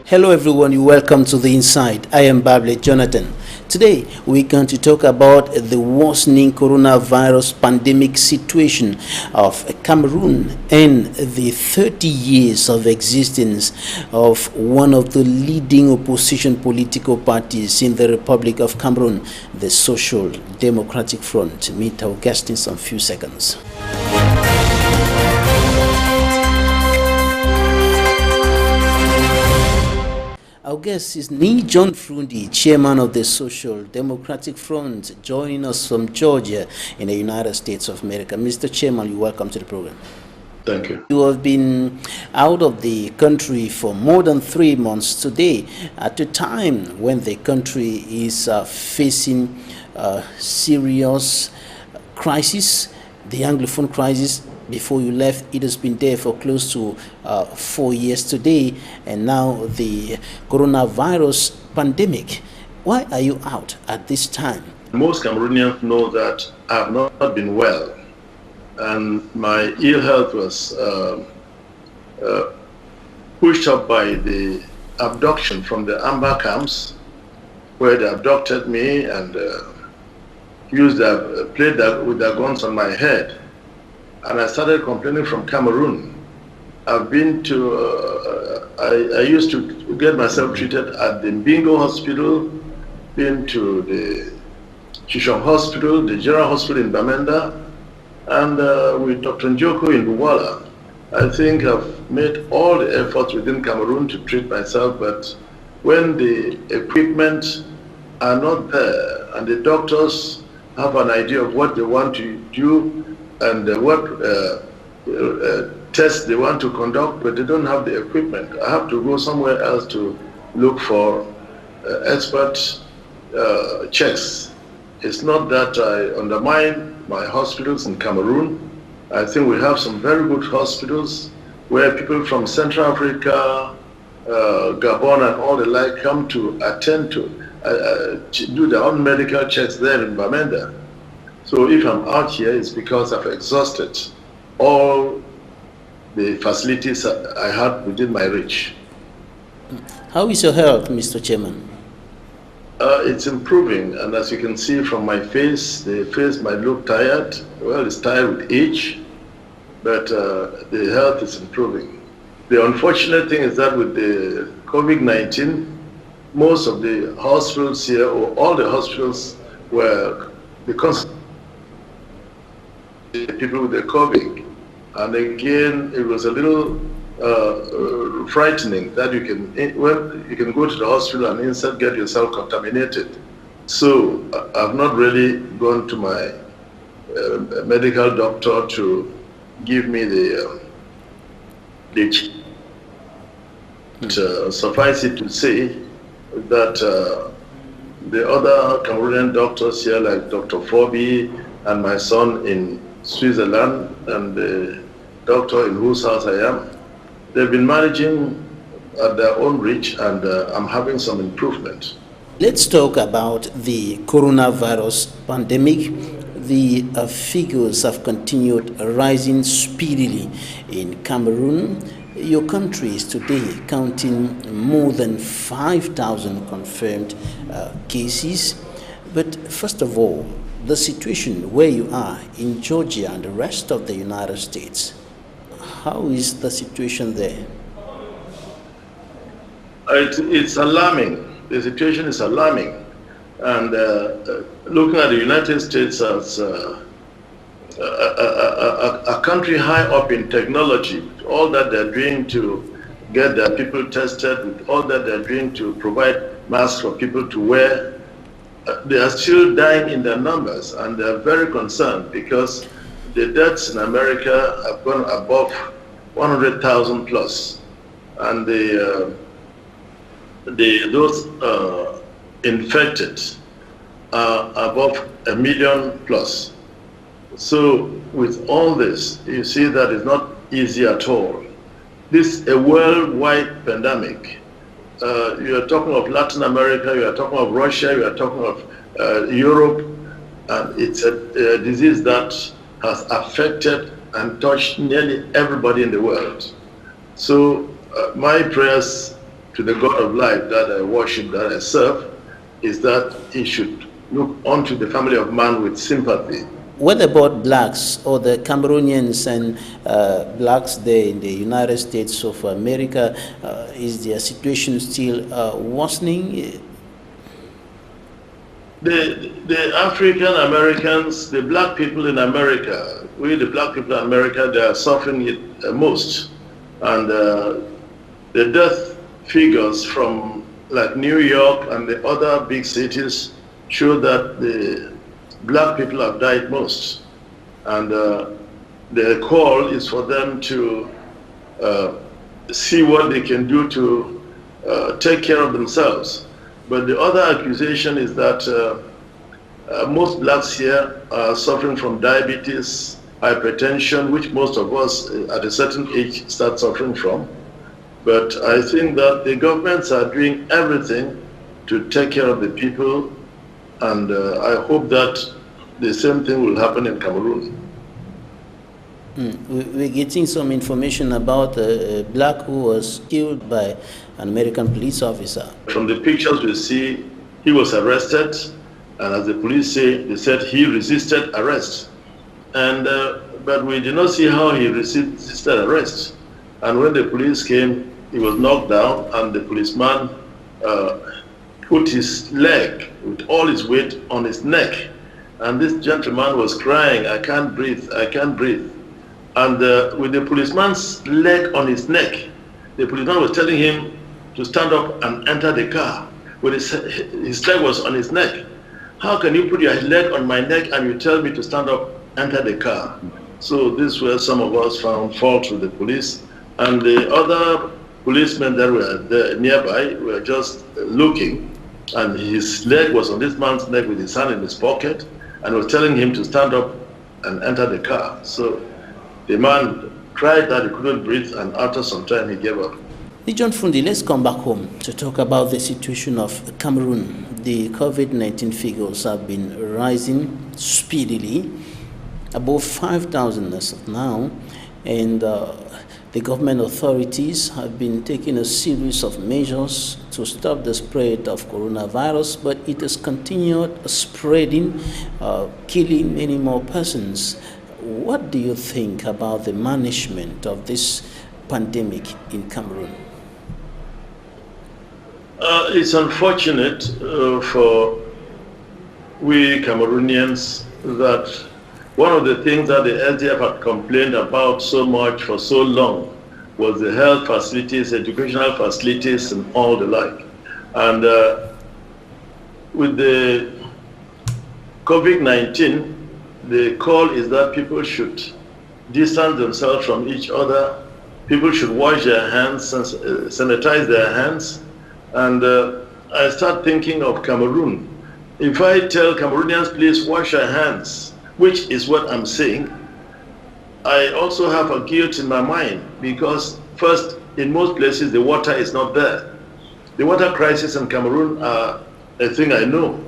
Hello everyone, you welcome to The Inside. I am Bable Jonathan. Today we're going to talk about the worsening coronavirus pandemic situation of Cameroon and the 30 years of existence of one of the leading opposition political parties in the Republic of Cameroon, the Social Democratic Front. Meet our guest in some few seconds. Our guest is Ni John Frundi, chairman of the Social Democratic Front, joining us from Georgia in the United States of America. Mr. Chairman, you're welcome to the program. Thank you. You have been out of the country for more than 3 months today, at a time when the country is facing a serious crisis, the Anglophone crisis. Before you left, it has been there for close to 4 years today, and now the coronavirus pandemic. Why are you out at this time? Most Cameroonians know that I have not been well, and my ill health was pushed up by the abduction from the Amber camps, where they abducted me and played with their guns on my head. And I started complaining from Cameroon. I've been to, I used to get myself treated at the Mbingo Hospital, been to the Chichong Hospital, the General Hospital in Bamenda, and with Dr. Njoko in Douala. I think I've made all the efforts within Cameroon to treat myself, but when the equipment are not there and the doctors have an idea of what they want to do, and what tests they want to conduct, but they don't have the equipment. I have to go somewhere else to look for expert checks. It's not that I undermine my hospitals in Cameroon. I think we have some very good hospitals where people from Central Africa, Gabon and all the like come to attend to do their own medical checks there in Bamenda. So if I'm out here, it's because I've exhausted all the facilities I had within my reach. How is your health, Mr. Chairman? It's improving, and as you can see from my face, the face might look tired. Well, it's tired with age, but the health is improving. The unfortunate thing is that with the COVID-19, most of the hospitals here, or all the hospitals, were the people with the COVID, and again it was a little frightening that you can go to the hospital and instead get yourself contaminated. So I've not really gone to my medical doctor to give me the suffice it to say that the other Cameroonian doctors here, like Dr. Fobi and my son in Switzerland, and the doctor in whose house I am, they've been managing at their own reach, and I'm having some improvement. Let's talk about the coronavirus pandemic. The figures have continued rising speedily in Cameroon. Your country is today counting more than 5,000 confirmed cases. But first of all, the situation where you are in Georgia and the rest of the United States, how is the situation there? It's alarming. The situation is alarming. And looking at the United States as a country high up in technology, all that they're doing to get their people tested, with all that they're doing to provide masks for people to wear, they are still dying in their numbers, and they're very concerned because the deaths in America have gone above 100,000 plus, and those infected are above 1 million plus. So with all this, you see that it's not easy at all. This is a worldwide pandemic. You are talking of Latin America, you are talking of Russia, you are talking of Europe, and it's a disease that has affected and touched nearly everybody in the world. So my prayers to the God of life that I worship, that I serve, is that he should look onto the family of man with sympathy. What about blacks or the Cameroonians and blacks there in the United States of America? Is their situation still worsening? The African Americans, the black people in America, the black people in America, they are suffering it most. And the death figures from like New York and the other big cities show that the black people have died most. And the call is for them to see what they can do to take care of themselves. But the other accusation is that most blacks here are suffering from diabetes, hypertension, which most of us at a certain age start suffering from. But I think that the governments are doing everything to take care of the people, and I hope that the same thing will happen in Cameroon. We're getting some information about a black who was killed by an American police officer. From the pictures we see, he was arrested, and as the police say, they said he resisted arrest. And but we did not see how he resisted arrest. And when the police came, he was knocked down, and the policeman put his leg with all his weight on his neck. And this gentleman was crying, "I can't breathe, I can't breathe." And with the policeman's leg on his neck, the policeman was telling him to stand up and enter the car. With his leg was on his neck. How can you put your leg on my neck and you tell me to stand up, enter the car? So this where some of us found fault with the police. And the other policemen that were there nearby were just looking. And his leg was on this man's neck with his hand in his pocket, and was telling him to stand up and enter the car. So the man cried that he couldn't breathe, and after some time he gave up. John Fundi, let's come back home to talk about the situation of Cameroon. The COVID-19 figures have been rising speedily, above 5,000 as of now, and the government authorities have been taking a series of measures to stop the spread of coronavirus, but it has continued spreading, killing many more persons. What do you think about the management of this pandemic in Cameroon? It's unfortunate for we Cameroonians that one of the things that the LDF had complained about so much for so long was the health facilities, educational facilities, and all the like. And with the COVID-19, the call is that people should distance themselves from each other. People should wash their hands, sanitize their hands. And I start thinking of Cameroon. If I tell Cameroonians, please wash your hands, which is what I'm saying, I also have a guilt in my mind, because first, in most places, the water is not there. The water crisis in Cameroon are a thing I know.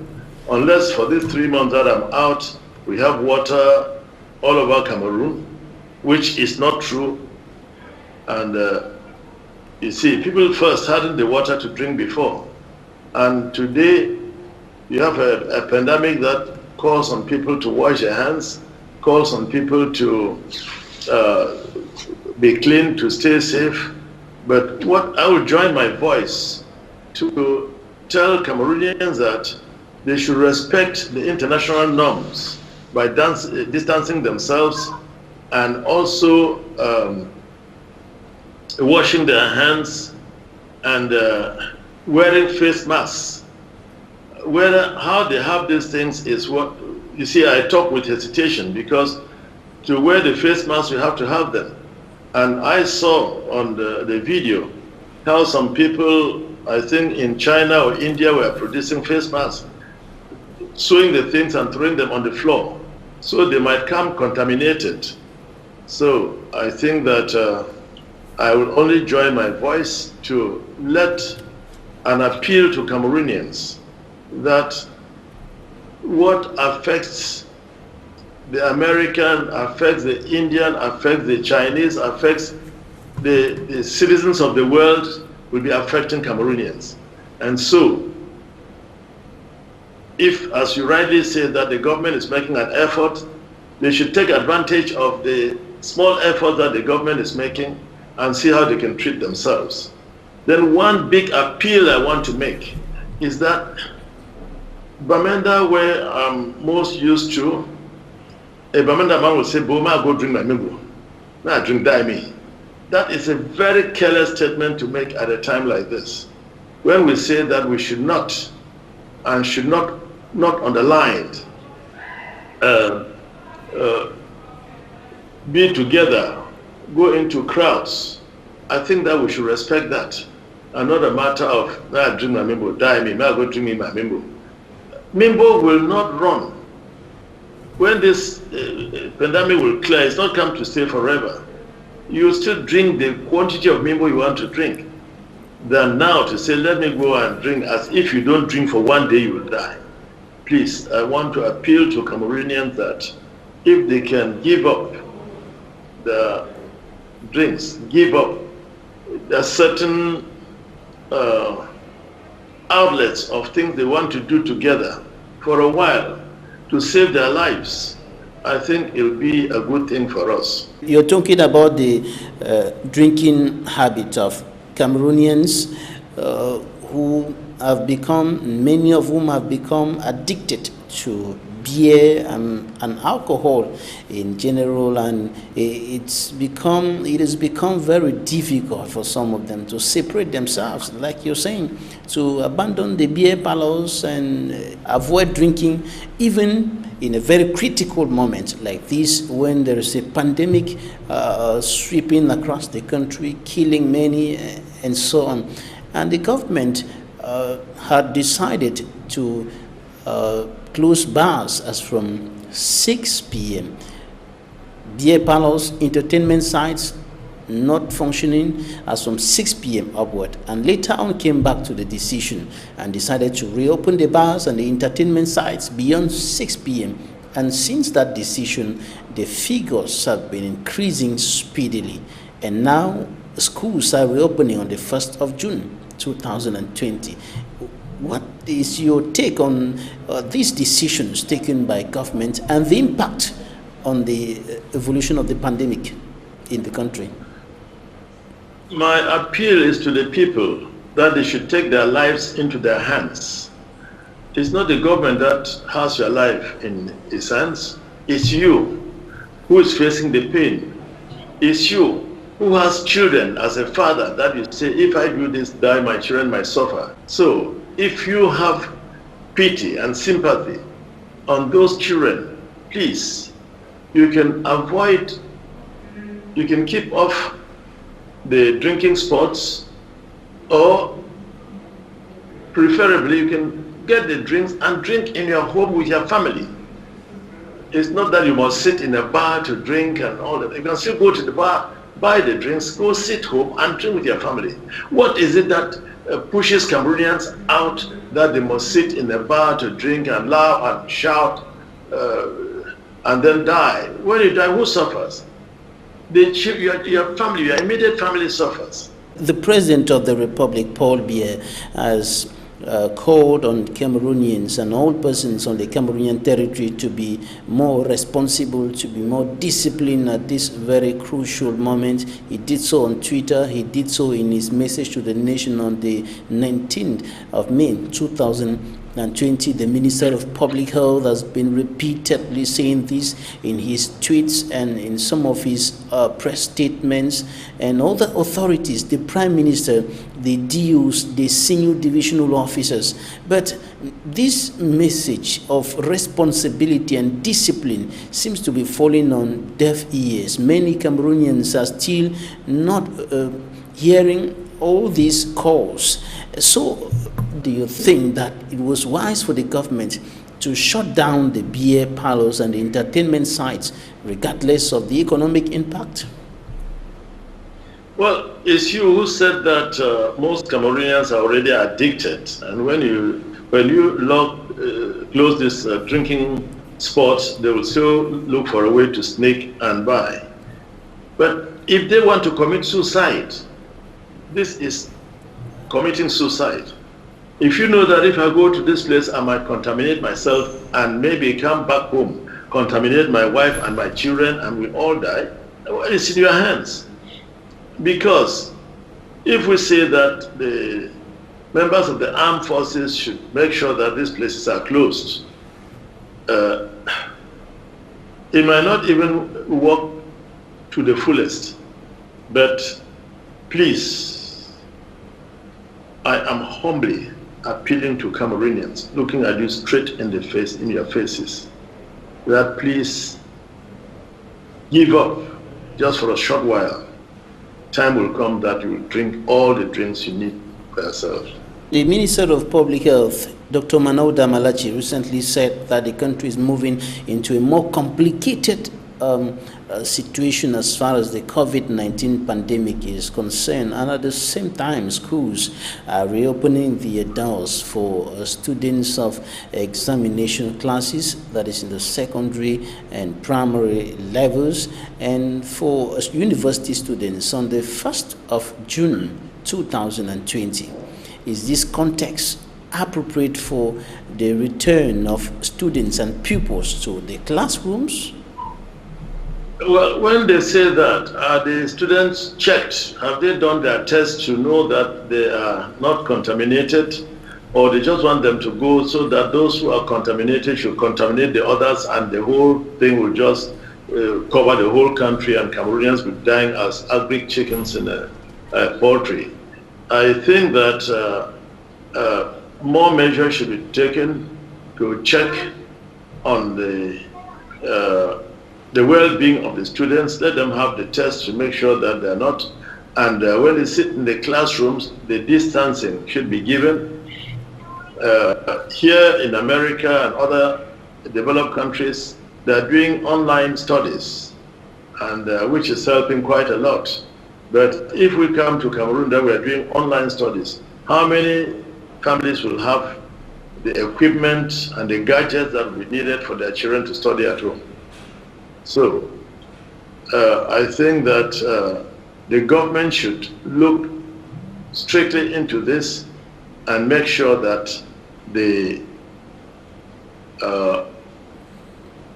Unless for these 3 months that I'm out, we have water all over Cameroon, which is not true. And you see, people first hadn't the water to drink before. And today, you have a pandemic that calls on people to wash their hands, calls on people to be clean, to stay safe. But what I will join my voice to tell Cameroonians that they should respect the international norms by distancing themselves, and also washing their hands and wearing face masks. How they have these things is what, you see, I talk with hesitation, because to wear the face masks, you have to have them. And I saw on the video how some people, I think in China or India, were producing face masks, sewing the things and throwing them on the floor, so they might come contaminated. So I think that I will only join my voice to let an appeal to Cameroonians that what affects the American, affects the Indian, affects the Chinese, affects the citizens of the world, will be affecting Cameroonians. And so, if, as you rightly say, that the government is making an effort, they should take advantage of the small effort that the government is making and see how they can treat themselves. Then one big appeal I want to make is that Bamenda, where I'm most used to, a Bamenda man will say, Boma, go drink my mingo. Nah, drink me. That is a very careless statement to make at a time like this, when we say that we should not, and should not underlined, be together, go into crowds. I think that we should respect that. And not a matter of, nah, drink my mimbo, die me, nah, go drink me my mimbo. Mimbo will not run. When this pandemic will clear, it's not come to stay forever. You will still drink the quantity of mimbo you want to drink. Than now to say, let me go and drink, as if you don't drink for one day, you will die. Please, I want to appeal to Cameroonians that if they can give up the drinks, give up the certain outlets of things they want to do together for a while to save their lives, I think it'll be a good thing for us. You're talking about the drinking habit of Cameroonians who have become, many of whom have become addicted to beer and alcohol in general, and it has become very difficult for some of them to separate themselves, like you're saying, to abandon the beer parlors and avoid drinking, even in a very critical moment like this, when there is a pandemic sweeping across the country, killing many, and so on. And the government had decided to close bars as from 6 p.m. Beer parlors, entertainment sites not functioning as from 6 p.m. upward, and later on came back to the decision and decided to reopen the bars and the entertainment sites beyond 6 p.m. And since that decision, the figures have been increasing speedily, and now schools are reopening on the 1st of June 2020. What is your take on these decisions taken by government and the impact on the evolution of the pandemic in the country? My appeal is to the people that they should take their lives into their hands. It's not the government that has your life in its hands. It's you who is facing the pain. It's you who has children as a father that you say, if I do this, die, my children might suffer. So if you have pity and sympathy on those children, please, you can keep off the drinking spots, or preferably you can get the drinks and drink in your home with your family. It's not that you must sit in a bar to drink and all that. You can still go to the bar, buy the drinks, go sit home and drink with your family. What is it that pushes Cameroonians out, that they must sit in a bar to drink and laugh and shout and then die? When you die, who suffers? Your family, your immediate family suffers. The President of the Republic, Paul Biya, has called on Cameroonians and all persons on the Cameroonian territory to be more responsible, to be more disciplined at this very crucial moment. He did so on Twitter. He did so in his message to the nation on the 19th of May 2020. The Minister of Public Health has been repeatedly saying this in his tweets and in some of his press statements, and all the authorities, the Prime Minister, the DUs, the senior divisional officers. But this message of responsibility and discipline seems to be falling on deaf ears. Many Cameroonians are still not hearing all these calls. So do you think that it was wise for the government to shut down the beer parlors and the entertainment sites regardless of the economic impact? Well, it's you who said that most Cameroonians are already addicted, and when you close this drinking spots, they will still look for a way to sneak and buy. But if they want to commit suicide, this is committing suicide. If you know that if I go to this place, I might contaminate myself and maybe come back home, contaminate my wife and my children, and we all die, well, it's in your hands. Because if we say that the members of the armed forces should make sure that these places are closed, it might not even work to the fullest. But please, I am humbly appealing to Cameroonians, looking at you straight in the face, in your faces, that please give up just for a short while. Time will come that you will drink all the drinks you need for yourself. The Minister of Public Health, Dr. Manauda Malachi, recently said that the country is moving into a more complicated situation as far as the COVID-19 pandemic is concerned, and at the same time schools are reopening their doors for students of examination classes, that is in the secondary and primary levels, and for university students on the 1st of June 2020. Is this context appropriate for the return of students and pupils to the classrooms? Well, when they say that, are the students checked? Have they done their tests to know that they are not contaminated? Or they just want them to go so that those who are contaminated should contaminate the others, and the whole thing will just cover the whole country, and Cameroonians will be dying as ugly chickens in a poultry? I think that more measures should be taken to check on the well-being of the students. Let them have the tests to make sure that they're not. And when they sit in the classrooms, the distancing should be given. Here in America and other developed countries, they're doing online studies, and which is helping quite a lot. But if we come to Cameroon that we are doing online studies, how many families will have the equipment and the gadgets that will be needed for their children to study at home? So I think that the government should look strictly into this and make sure that they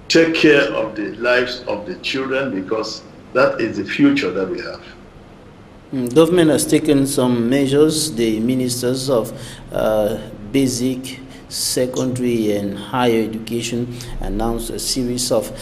take care of the lives of the children, because that is the future that we have. Government has taken some measures. The ministers of basic, secondary and higher education announced a series of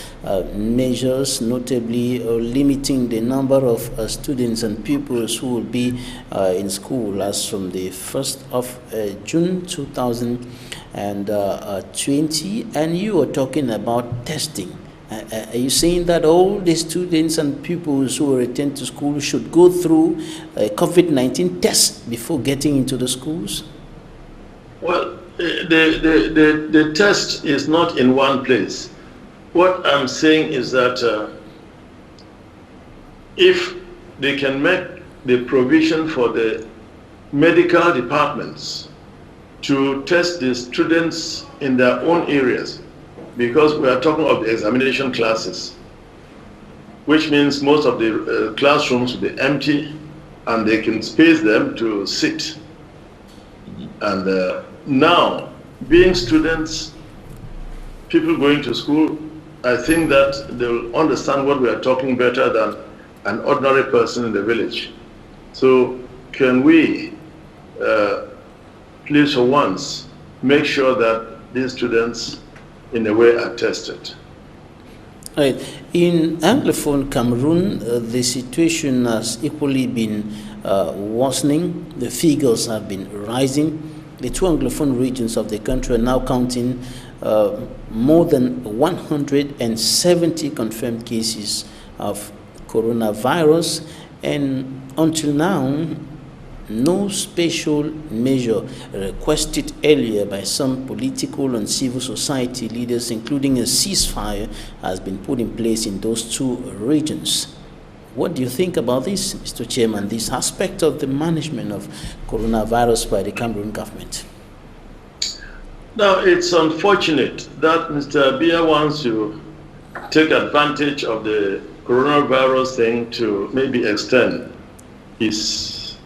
measures, notably limiting the number of students and pupils who will be in school as from the 1st of June 2020. And you are talking about testing. Are you saying that all the students and pupils who return to school should go through a COVID-19 test before getting into the schools? Well, the test is not in one place. What I'm saying is that if they can make the provision for the medical departments to test the students in their own areas, because we are talking of the examination classes, which means most of the classrooms will be empty and they can space them to sit. And now, being students, people going to school, I think that they'll understand what we are talking better than an ordinary person in the village. So can we, please for once, make sure that these students in a way are tested? Right. In Anglophone Cameroon, the situation has equally been worsening. The figures have been rising. The two Anglophone regions of the country are now counting more than 170 confirmed cases of coronavirus, and until now, no special measure requested earlier by some political and civil society leaders, including a ceasefire, has been put in place in those two regions. What do you think about this, Mr. Chairman, this aspect of the management of coronavirus by the Cameroon government? Now, it's unfortunate that Mr. Biya wants to take advantage of the coronavirus thing to maybe extend his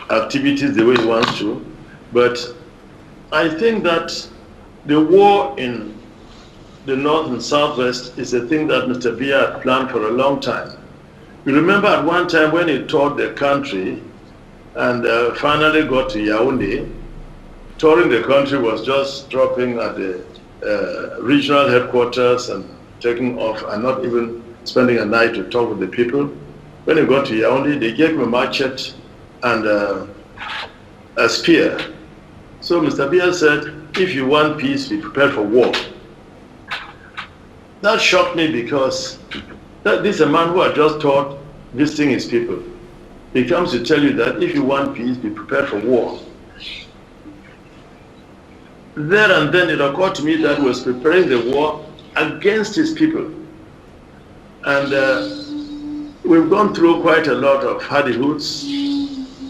activities the way he wants to. But I think that the war in the North and Southwest is a thing that Mr. Biya had planned for a long time. You remember at one time when he toured the country and finally got to Yaoundé, touring the country was just dropping at the regional headquarters and taking off and not even spending a night to talk with the people. When he got to Yaoundé, they gave him a machete and a spear. So Mr. Biya said, if you want peace, be prepared for war. That shocked me because this is a man who had just taught visiting his people. He comes to tell you that if you want peace, be prepared for war. There and then it occurred to me that he was preparing the war against his people. And we've gone through quite a lot of hardy-hoods,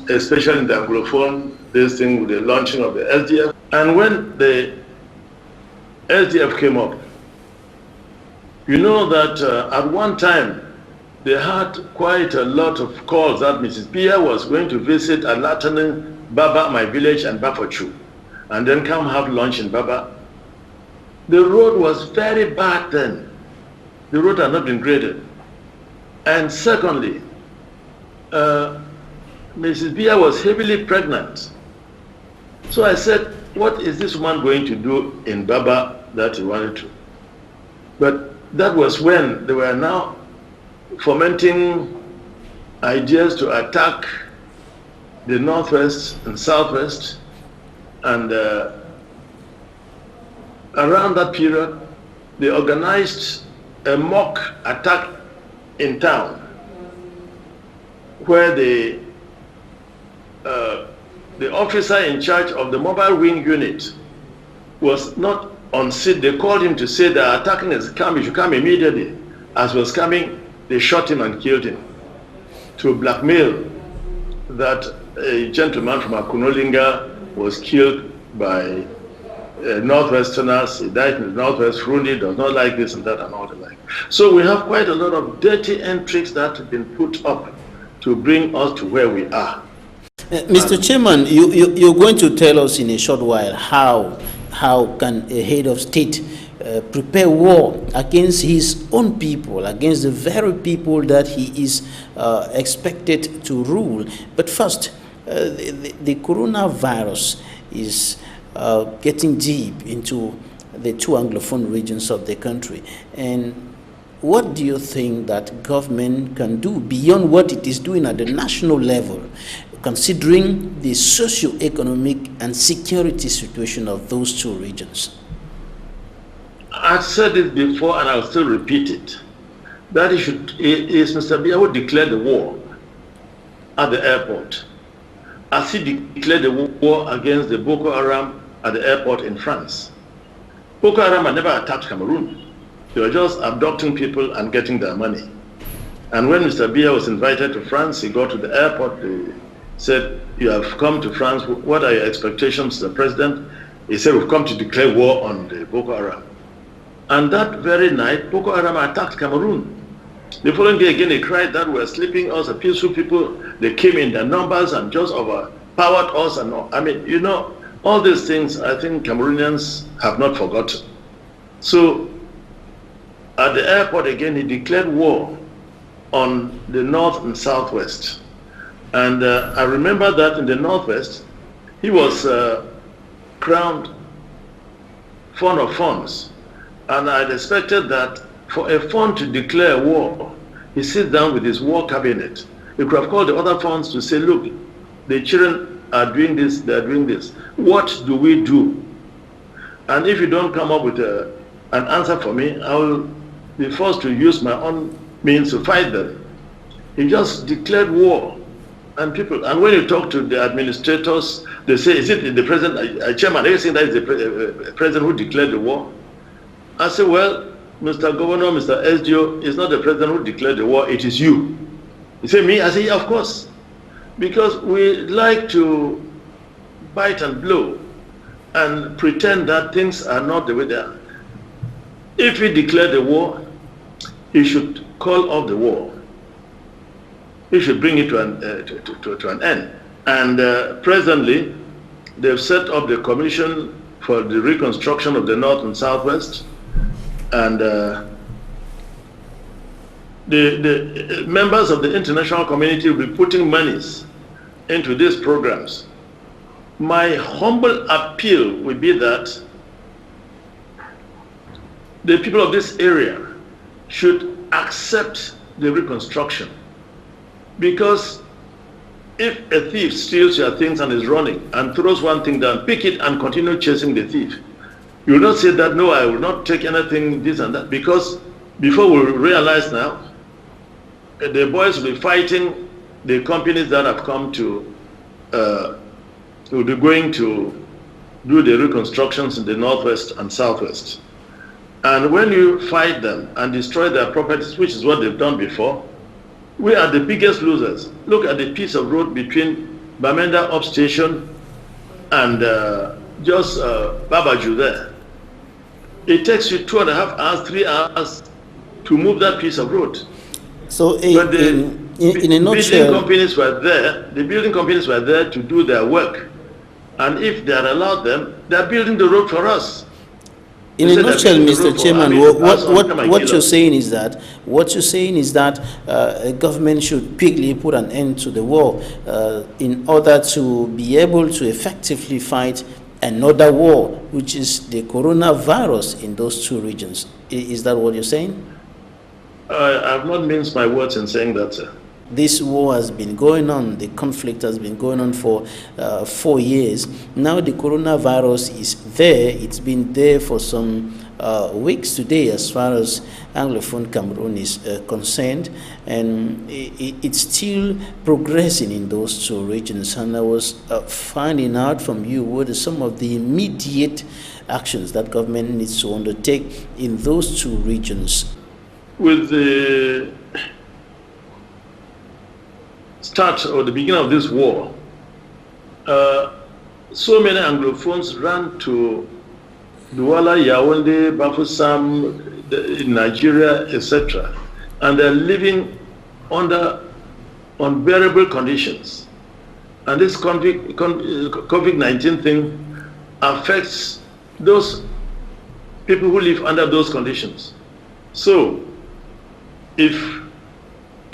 especially in the Anglophone, this thing with the launching of the SDF. And when the SDF came up, you know that at one time, they had quite a lot of calls that Mrs. Biya was going to visit Alatanin, Baba, my village, and Bafochu, and then come have lunch in Baba. The road was very bad then. The road had not been graded. And secondly, Mrs. Biya was heavily pregnant. So I said, what is this woman going to do in Baba that he wanted to? But that was when they were now fomenting ideas to attack the Northwest and Southwest. And around that period, they organized a mock attack in town where the officer in charge of the mobile wing unit was not on seat. They called him to say the attacking is coming, you should come immediately. As he was coming, they shot him and killed him to blackmail that a gentleman from Akunolinga was killed by Northwesterners. He died in the Northwest. Frundi does not like this and that and all the like. So we have quite a lot of dirty intrigues that have been put up to bring us to where we are. Mr. Chairman, you're going to tell us in a short while how can a head of state prepare war against his own people, against the very people that he is expected to rule. But first, the coronavirus is getting deep into the two Anglophone regions of the country. And what do you think that government can do beyond what it is doing at the national level, considering the socio-economic and security situation of those two regions? I've said it before and I'll still repeat it. That it is Mr. Biya who declared the war at the airport, as he declared the war against the Boko Haram at the airport in France. Boko Haram had never attacked Cameroon. They were just abducting people and getting their money. And when Mr. Biya was invited to France, he got to the airport, they said, you have come to France, what are your expectations, Mr. President? He said, we've come to declare war on the Boko Haram. And that very night, Boko Haram attacked Cameroon. The following day again, they cried that we're sleeping us, the peaceful people. They came in their numbers and just overpowered us. And all. I mean, you know, all these things, I think Cameroonians have not forgotten. So at the airport again, he declared war on the North and Southwest. And I remember that in the Northwest, he was crowned fond of funds. And I'd expected that for a fund to declare war, he sits down with his war cabinet. He could have called the other funds to say, look, the children are doing this, they're doing this. What do we do? And if you don't come up with an answer for me, I will be forced to use my own means to fight them. He just declared war. And when you talk to the administrators, they say, is it the president, chairman, are you saying that is the president who declared the war? I say, well, Mr. Governor, Mr. SDO, it's not the president who declared the war, it is you. He said, me? I say, yeah, of course. Because we like to bite and blow and pretend that things are not the way they are. If he declared the war, he should call off the war. He should bring it to an end. And presently, they've set up the Commission for the Reconstruction of the North and Southwest. And the members of the international community will be putting monies into these programs. My humble appeal will be that the people of this area should accept the reconstruction, because if a thief steals your things and is running and throws one thing down, pick it and continue chasing the thief. You will not say that, no, I will not take anything, this and that, because before we realize now, the boys will be fighting the companies that have come to will be going to do the reconstructions in the Northwest and Southwest. And when you fight them and destroy their properties, which is what they've done before, we are the biggest losers. Look at the piece of road between Bamenda Up Station and just Babaju there. It takes you 2.5 hours, 3 hours to move that piece of road. So but in a nutshell, the building companies were there to do their work. And if they are allowed them, they are building the road for us. In a nutshell, Mr. Chairman, what you're saying is that government should quickly put an end to the war in order to be able to effectively fight another war, which is the coronavirus in those two regions. Is that what you're saying? I have not minced my words in saying that, sir. This war has been going on, the conflict has been going on for 4 years. Now the coronavirus is there. It's been there for some weeks today as far as Anglophone Cameroon is concerned, and it's still progressing in those two regions. And I was finding out from you what are some of the immediate actions that government needs to undertake in those two regions. With the start or the beginning of this war, so many Anglophones ran to Douala, Yaoundé, Bafoussam, in Nigeria, etc. And they're living under unbearable conditions. And this COVID-19 thing affects those people who live under those conditions. So, if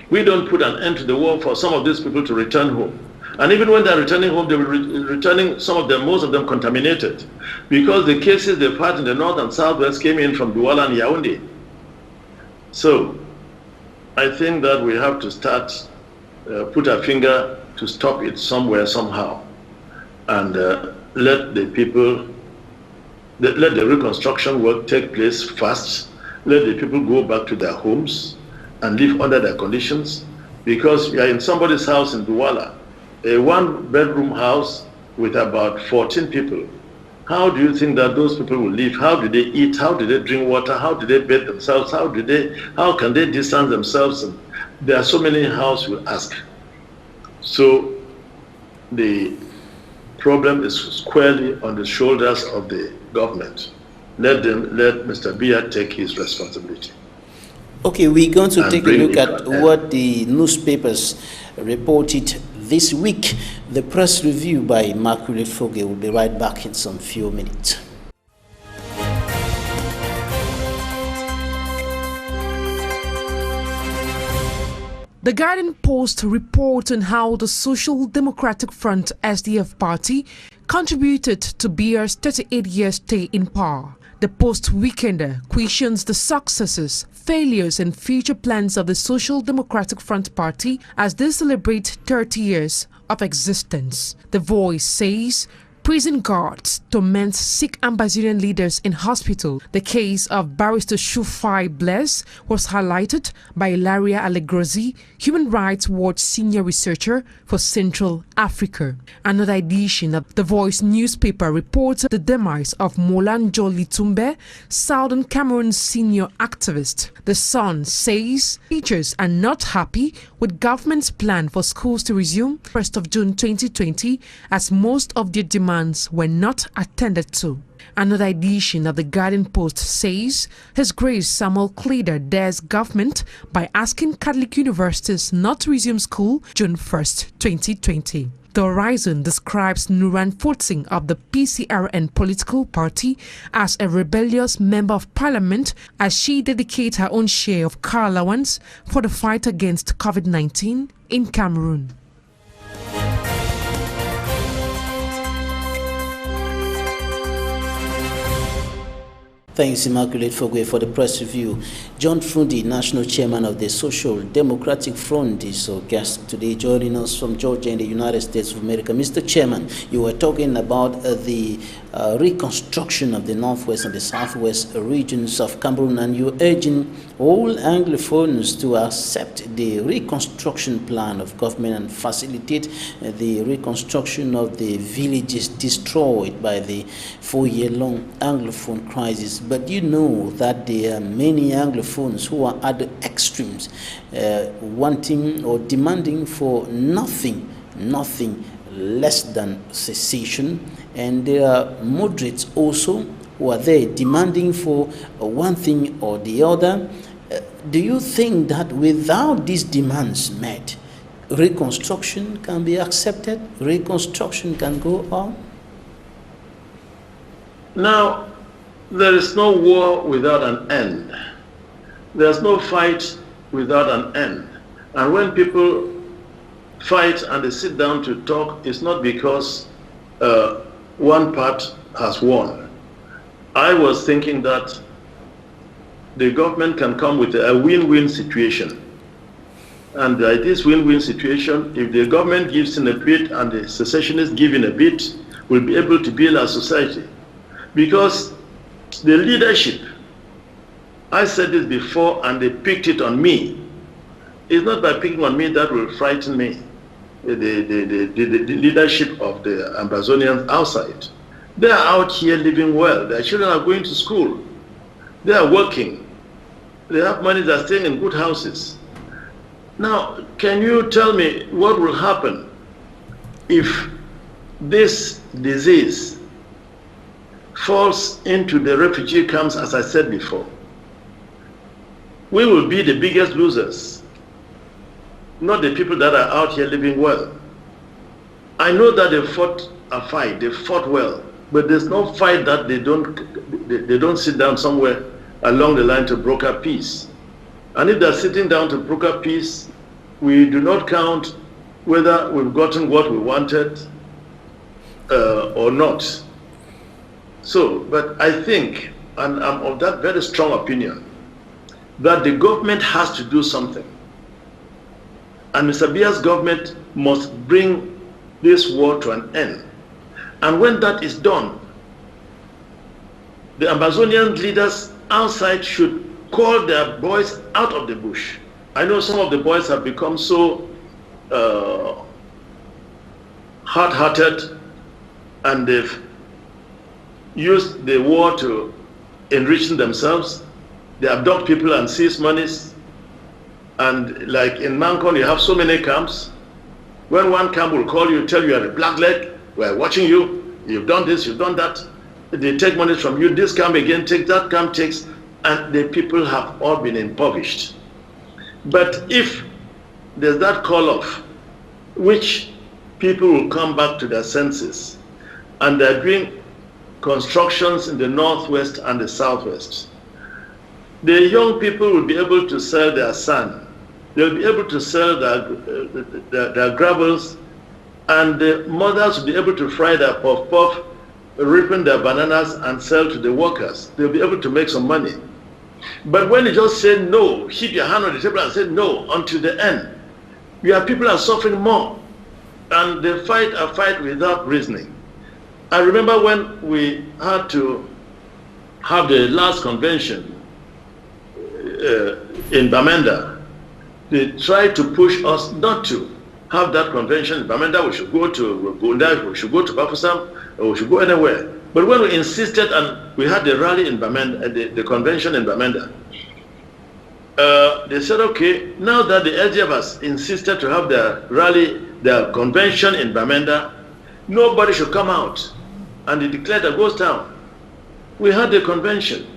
we don't put an end to the war for some of these people to return home, and even when they're returning home, they will be returning, some of them, most of them contaminated, because the cases they've had in the North and Southwest came in from Douala and Yaoundé. So, I think that we have to start, put our finger to stop it somewhere, somehow, and let the people, let the reconstruction work take place fast, let the people go back to their homes and live under their conditions, because we are in somebody's house in Douala, a one-bedroom house with about 14 people. How do you think that those people will live? How do they eat? How do they drink water? How do they bathe themselves? How can they distance themselves? And there are so many houses will ask. So the problem is squarely on the shoulders of the government. Let Mr. Biya take his responsibility. Okay, we're going to take a look at what the newspapers reported this week. The press review by Mark Foge will be right back in some few minutes. The Guardian Post reports on how the Social Democratic Front SDF party contributed to Biya's 38-year stay in power. The Post Weekender questions the successes, failures and future plans of the Social Democratic Front Party as they celebrate 30 years of existence. The Voice says prison guards torment sick Ambazonian leaders in hospital. The case of Barrister Shufai Bless was highlighted by Ilaria Allegrozi, Human Rights Watch senior researcher for Central Africa. Another edition of The Voice newspaper reports the demise of Molanjo Litumbe, Southern Cameroon's senior activist. The Sun says teachers are not happy with government's plan for schools to resume 1st of June 2020 as most of their demands were not attended to. Another edition of the Guardian Post says His Grace Samuel Kleder dares government by asking Catholic universities not to resume school June 1st, 2020. The The Horizon describes Nuran Fortsing of the PCRN political party as a rebellious member of parliament, as she dedicates her own share of car allowance for the fight against COVID-19 in Cameroon. Thanks, Immaculate Fogwe, for the press review. John Frundi, National Chairman of the Social Democratic Front, is our guest today, joining us from Georgia in the United States of America. Mr. Chairman, you were talking about the reconstruction of the Northwest and the Southwest regions of Cameroon, and you're urging all Anglophones to accept the reconstruction plan of government and facilitate the reconstruction of the villages destroyed by the 4-year-long Anglophone crisis. But you know that there are many Anglophones who are at the extremes, wanting or demanding for nothing less than secession. And there are moderates also who are there demanding for one thing or the other. Do you think that without these demands met, reconstruction can be accepted? Reconstruction can go on? Now, there is no war without an end. There's no fight without an end. And when people fight and they sit down to talk, it's not because one part has won. I was thinking that the government can come with a win-win situation. And this win-win situation, if the government gives in a bit and the secessionists give in a bit, we'll be able to build our society. Because the leadership, I said this before and they picked it on me. It's not by picking on me that will frighten me. The leadership of the Ambazonians outside. They are out here living well. Their children are going to school. They are working. They have money, they're staying in good houses. Now, can you tell me what will happen if this disease falls into the refugee camps, as I said before? We will be the biggest losers, not the people that are out here living well. I know that they fought a fight, they fought well, but there's no fight that they don't sit down somewhere along the line to broker peace. And if they're sitting down to broker peace, we do not count whether we've gotten what we wanted or not. So, but I think, and I'm of that very strong opinion, that the government has to do something. And Mr. Biya's government must bring this war to an end. And when that is done, the Amazonian leaders outside should call their boys out of the bush. I know some of the boys have become so hard-hearted, and they've used the war to enrich themselves. They abduct people and seize monies. And like in Mankon, you have so many camps. When one camp will call you, tell you you're a blackleg, we're watching you, you've done this, you've done that. They take money from you, this camp again takes, that camp takes, and the people have all been impoverished. But if there's that call off, which people will come back to their senses, and they're doing constructions in the northwest and the southwest, the young people will be able to sell their sand. They'll be able to sell their gravels, and the mothers will be able to fry their puff-puff, ripen their bananas and sell to the workers. They'll be able to make some money. But when you just say no, hit your hand on the table and say no until the end, your people are suffering more, and they fight a fight without reasoning. I remember when we had to have the last convention in Bamenda, they tried to push us not to have that convention in Bamenda. We should go to Gunda, we should go to Bafoussam, or we should go anywhere. But when we insisted and we had the rally in Bamenda, the convention in Bamenda, they said, okay, now that the LGF has insisted to have their rally, their convention in Bamenda, nobody should come out. And they declared a ghost town. We had the convention.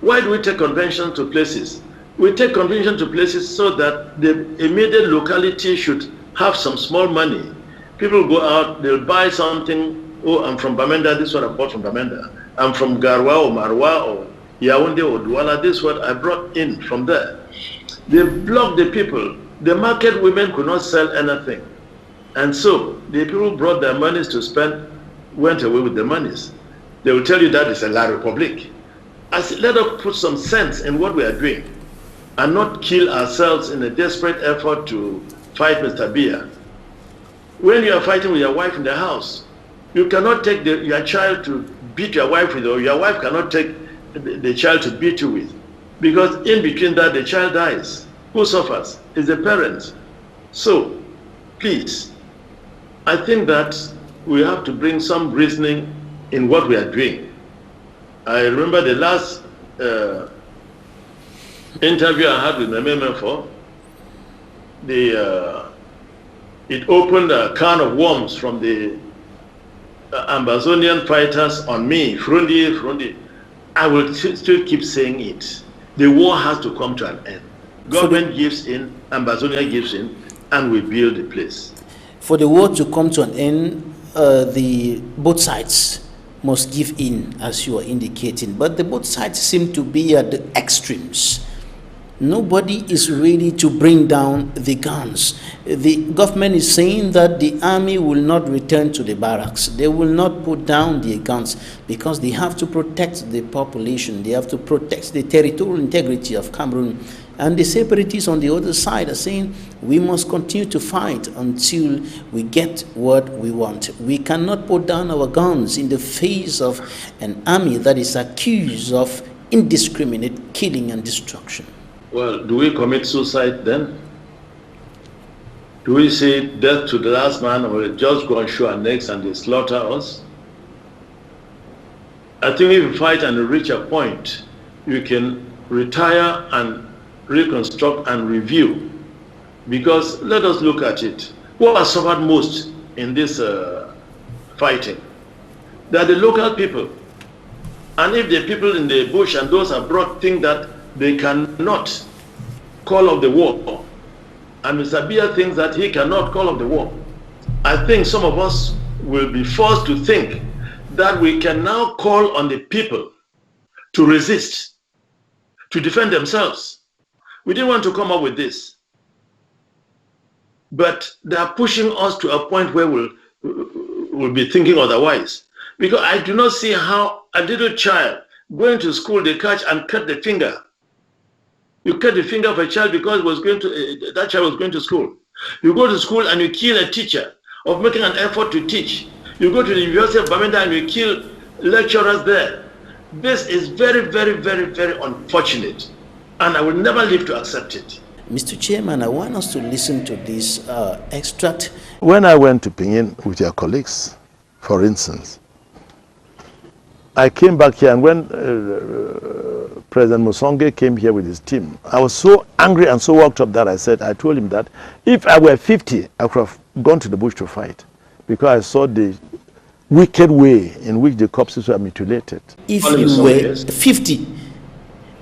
Why do we take convention to places? We take convention to places so that the immediate locality should have some small money, People go out, they'll buy something. Oh, I'm from Bamenda, this is what I bought from Bamenda. I'm from Garwa or Marwa or Yaoundé or Douala, this is what I brought in from there. They blocked the people. The market women could not sell anything. And so the people who brought their monies to spend went away with the monies. They will tell you that is a La Republique. I said, let us put some sense in what we are doing and not kill ourselves in a desperate effort to fight Mr. Biya. When you are fighting with your wife in the house, you cannot take your child to beat your wife with, or your wife cannot take the child to beat you with. Because in between that, the child dies. Who suffers? Is the parent. So, please, I think that we have to bring some reasoning in what we are doing. I remember the last interview I had with Meme it opened a can of worms from the Ambazonian fighters on me, Frundi. I will still keep saying it. The war has to come to an end. Government gives in, Ambazonia gives in, and we build the place. For the war to come to an end, both sides must give in, as you are indicating. But both sides seem to be at the extremes. Nobody is ready to bring down the guns. The government is saying that the army will not return to the barracks. They will not put down their guns because they have to protect the population. They have to protect the territorial integrity of Cameroon. And the separatists on the other side are saying we must continue to fight until we get what we want. We cannot put down our guns in the face of an army that is accused of indiscriminate killing and destruction. Well, do we commit suicide then? Do we say death to the last man, or we just go and show our necks and they slaughter us? I think if you fight and reach a point, you can retire and reconstruct and review. Because let us look at it. Who has suffered most in this fighting? They are the local people. And if the people in the bush and those abroad think that they cannot call off the war, and Mr. Biya thinks that he cannot call off the war, I think some of us will be forced to think that we can now call on the people to resist, to defend themselves. We didn't want to come up with this, but they are pushing us to a point where we'll be thinking otherwise. Because I do not see how a little child going to school, they catch and cut the finger. You cut the finger of a child because that child was going to school. You go to school and you kill a teacher of making an effort to teach. You go to the University of Bamenda and you kill lecturers there. This is very, very, very, very unfortunate. And I will never live to accept it. Mr. Chairman, I want us to listen to this extract. When I went to Pinyin with your colleagues, for instance, I came back here, and when President Musonge came here with his team, I was so angry and so worked up that I told him that if I were 50, I could have gone to the bush to fight, because I saw the wicked way in which the corpses were mutilated. If you were 50,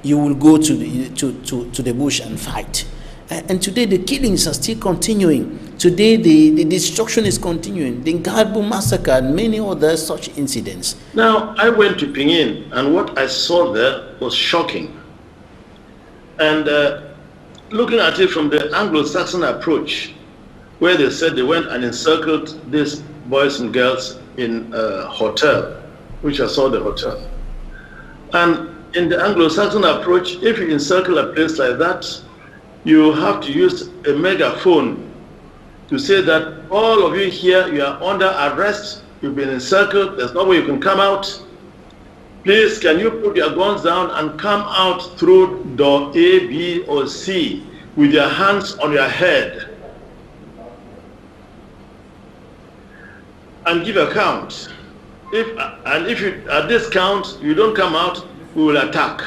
you will go to the bush and fight. And today the killings are still continuing. Today the destruction is continuing. The Ngarbu massacre and many other such incidents. Now, I went to Pinyin, and what I saw there was shocking. And looking at it from the Anglo-Saxon approach, where they said they went and encircled these boys and girls in a hotel, which I saw the hotel. And in the Anglo-Saxon approach, if you encircle a place like that, you have to use a megaphone to say that all of you here, you are under arrest, you've been encircled, there's no way you can come out. Please, can you put your guns down and come out through door A, B, or C with your hands on your head and give a count. If you, at this count, you don't come out, we will attack.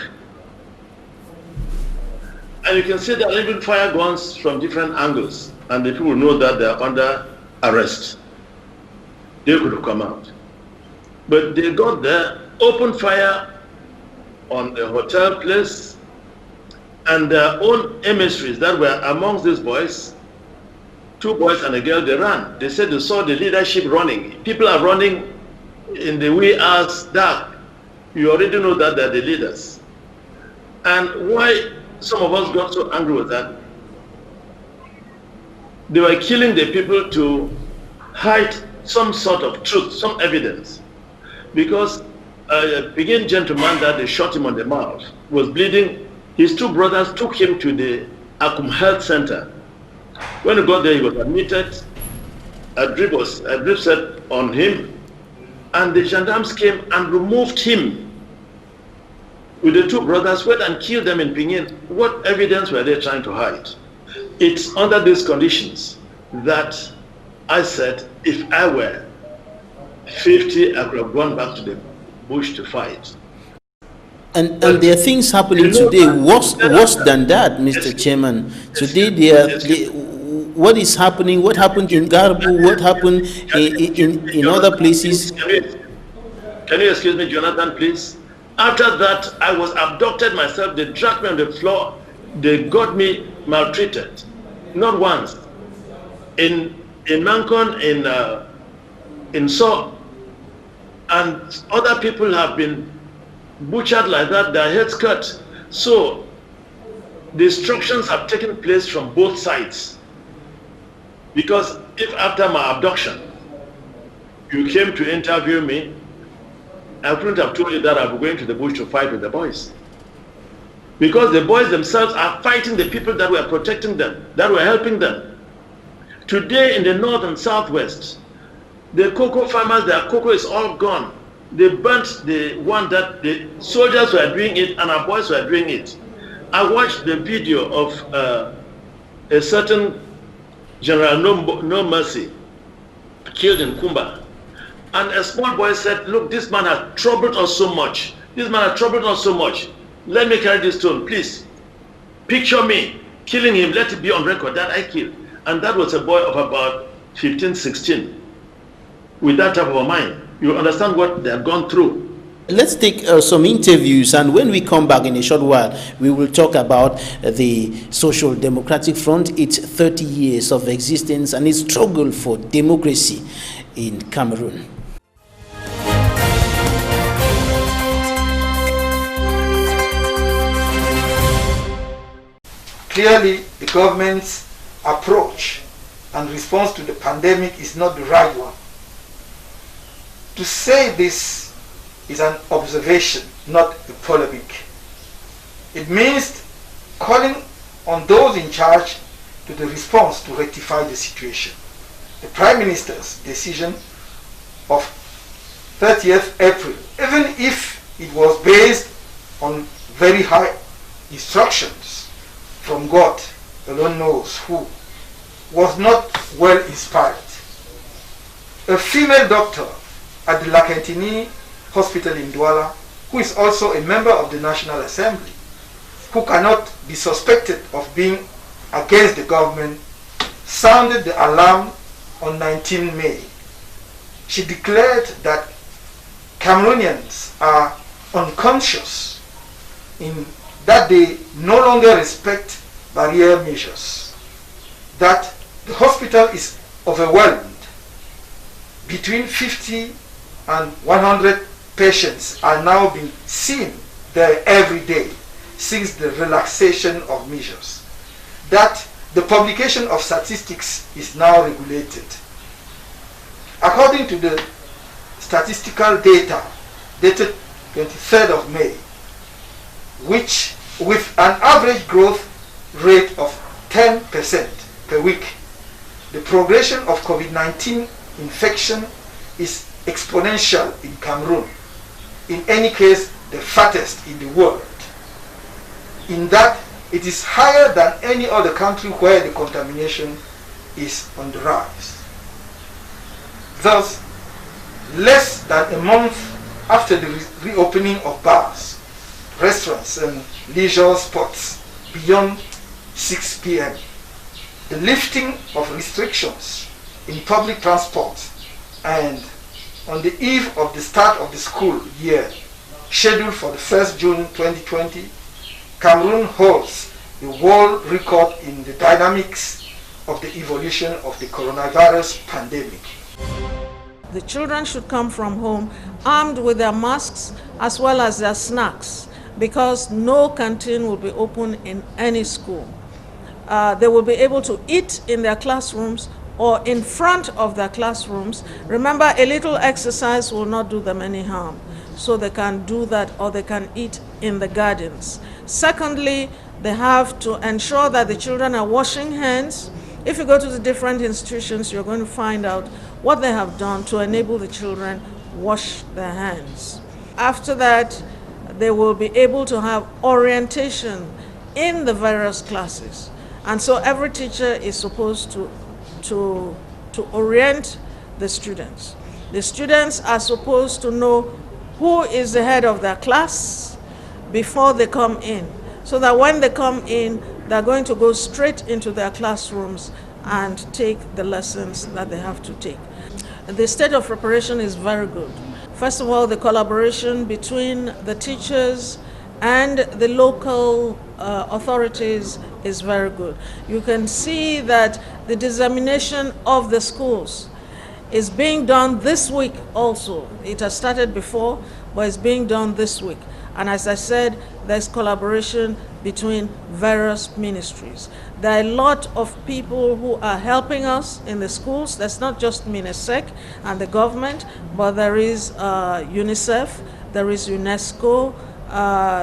And you can see that even fire guns from different angles, and the people know that they are under arrest. They could have come out. But they got there, opened fire on the hotel place, and their own emissaries that were amongst these boys two boys and a girl, they ran. They said they saw the leadership running. People are running in the wee hours dark. You already know that they're the leaders. And why some of us got so angry with that, they were killing the people to hide some sort of truth, some evidence. Because a Benin gentleman that they shot him on the mouth was bleeding. His two brothers took him to the Akum Health Center. When he got there, he was admitted. A drip set on him, and the gendarmes came and removed him with the two brothers, went and killed them in Pinyin. What evidence were they trying to hide? It's under these conditions that I said, if I were 50, I could have gone back to the bush to fight. And there are things happening today worse than that, Mr. Chairman. Today, what is happening? What happened in Garbu? What happened in other places? Can you excuse me, Jonathan, please? After that, I was abducted myself. They dragged me on the floor. They got me maltreated. Not once. In Mancon, in So, and other people have been butchered like that, their heads cut. So destructions have taken place from both sides. Because if after my abduction you came to interview me, I couldn't have told you that I was going to the bush to fight with the boys. Because the boys themselves are fighting the people that were protecting them, that were helping them. Today in the north and southwest, the cocoa farmers, their cocoa is all gone. They burnt the one that the soldiers were doing it and our boys were doing it. I watched the video of a certain General No Mercy killed in Kumba. And a small boy said, look, this man has troubled us so much. This man has troubled us so much. Let me carry this stone, please. Picture me killing him. Let it be on record that I killed. And that was a boy of about 15, 16. With that type of a mind. You understand what they have gone through. Let's take some interviews, and when we come back in a short while, we will talk about the Social Democratic Front, its 30 years of existence, and its struggle for democracy in Cameroon. Clearly, the government's approach and response to the pandemic is not the right one. To say this is an observation, not a polemic. It means calling on those in charge to the response to rectify the situation. The Prime Minister's decision of 30th April, even if it was based on very high instructions from God, alone knows who, was not well inspired. A female doctor at the Lakentini Hospital in Douala, who is also a member of the National Assembly, who cannot be suspected of being against the government, sounded the alarm on 19 May. She declared that Cameroonians are unconscious in that they no longer respect barrier measures, that the hospital is overwhelmed. Between 50 and 100 patients are now being seen there every day since the relaxation of measures, that the publication of statistics is now regulated. According to the statistical data dated 23rd of May, which with an average growth rate of 10% per week, the progression of COVID-19 infection is exponential in Cameroon, in any case the fattest in the world, in that it is higher than any other country where the contamination is on the rise. Thus, less than a month after the reopening of bars, restaurants and leisure spots beyond 6 p.m., the lifting of restrictions in public transport, and on the eve of the start of the school year, scheduled for the 1st June 2020, Cameroon holds the world record in the dynamics of the evolution of the coronavirus pandemic. The children should come from home armed with their masks as well as their snacks, because no canteen will be open in any school. They will be able to eat in their classrooms or in front of their classrooms. Remember, a little exercise will not do them any harm, so they can do that, or they can eat in the gardens. Secondly, they have to ensure that the children are washing hands. If you go to the different institutions, you're going to find out what they have done to enable the children wash their hands. After that, they will be able to have orientation in the various classes. And so every teacher is supposed to orient the students. The students are supposed to know who is the head of their class before they come in, so that when they come in, they're going to go straight into their classrooms and take the lessons that they have to take. The state of preparation is very good. First of all, the collaboration between the teachers and the local authorities is very good. You can see that the dissemination of the schools is being done this week also. It has started before, but it's being done this week. And as I said, there's collaboration between various ministries. There are a lot of people who are helping us in the schools. That's not just MINESEC and the government, but there is UNICEF, there is UNESCO,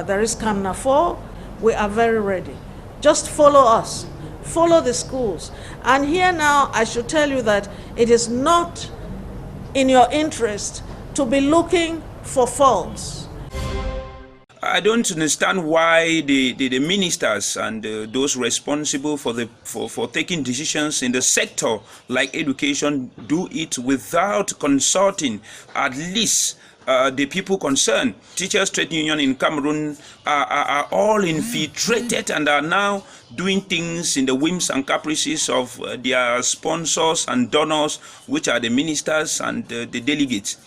there is CAMNAFOR. We are very ready. Just follow us, follow the schools. And here now, I should tell you that it is not in your interest to be looking for faults. I don't understand why the ministers and those responsible for taking decisions in the sector like education do it without consulting at least the people concerned. Teachers Trade Union in Cameroon are all infiltrated and are now doing things in the whims and caprices of their sponsors and donors, which are the ministers and the delegates.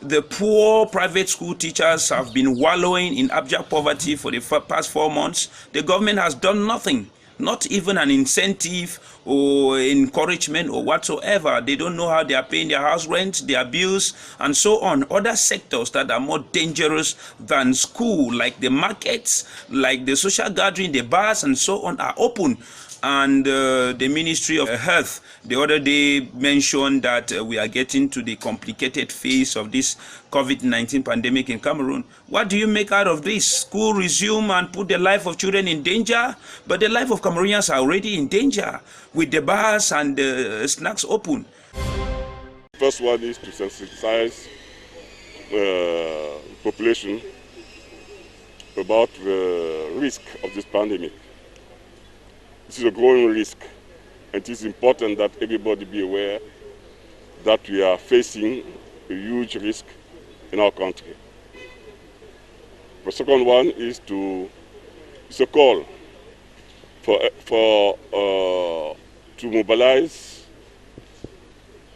The poor private school teachers have been wallowing in abject poverty for the past 4 months. The government has done nothing, not even an incentive or encouragement or whatsoever. They don't know how they are paying their house rent, their bills, and so on. Other sectors that are more dangerous than school, like the markets, like the social gathering, the bars, and so on, are open. And the Ministry of Health the other day mentioned that we are getting to the complicated phase of this COVID-19 pandemic in Cameroon. What do you make out of this? School resume and put the life of children in danger, but the life of Cameroonians are already in danger with the bars and the snacks open. First one is to sensitize population about the risk of this pandemic. This is a growing risk, and it is important that everybody be aware that we are facing a huge risk in our country. The second one is it's a call to mobilize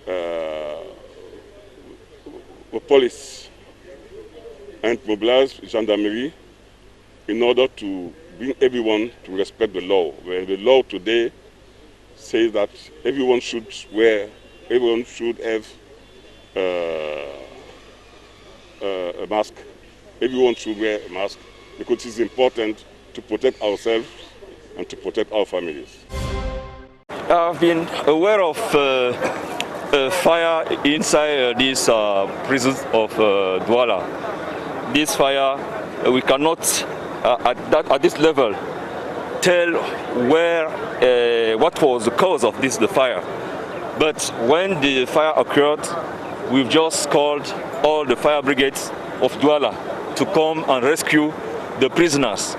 the police and mobilize gendarmerie in order to bring everyone to respect the law. Where the law today says that everyone should have a mask. Everyone should wear a mask because it is important to protect ourselves and to protect our families. I've been aware of fire inside this prison of Douala. This fire, we cannot at this level tell what was the cause of the fire. But when the fire occurred, we've just called all the fire brigades of Douala to come and rescue the prisoners.